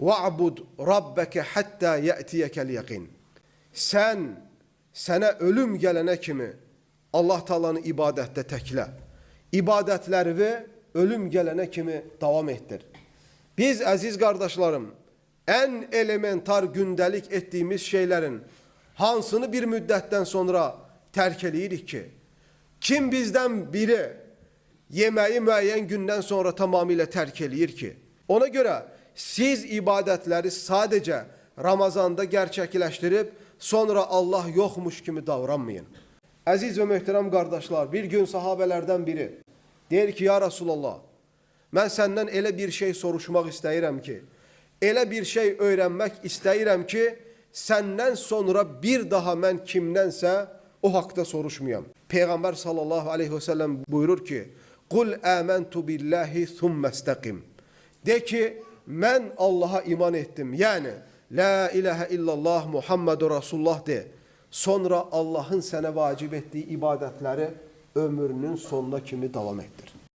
وَعْبُدْ رَبَّكَ حَتَّى يَأْتِيَكَ الْيَقِينَ. Sənə ölüm gələnə kimi Allah Taala'nı ibadətdə təklə. İbadətləri ölüm gələnə kimi davam etdir. Biz əziz qardaşlarım, ən elementar gündəlik etdiyimiz şeylərin hansını bir müddətdən sonra tərk eləyirik ki? Kim bizdən biri yeməyi müəyyən gündən sonra tamamilə tərk eləyir ki? Ona görə siz ibadətləri sadəcə Ramazanda gerçekleştirip sonra Allah yokmuş kimi davranmayın. Aziz ve möhtərəm qardaşlar, bir gün sahabelerden biri deyir ki, ya Resulallah, mən səndən elə bir şey soruşmaq istəyirəm ki, elə bir şey öğrenmek istəyirəm ki, səndən sonra bir daha mən kimdənsə o haqda soruşmayam. Peygamber sallallahu aleyhi ve sellem buyurur ki, Qul âmentu billahi thummestaqim. De ki, mən Allah'a iman ettim. Yani La ilahe illallah Muhammedur Resulullah de. Sonra Allah'ın sənə vacib ettiği ibadetleri ömrünün sonuna kimi davam ettir.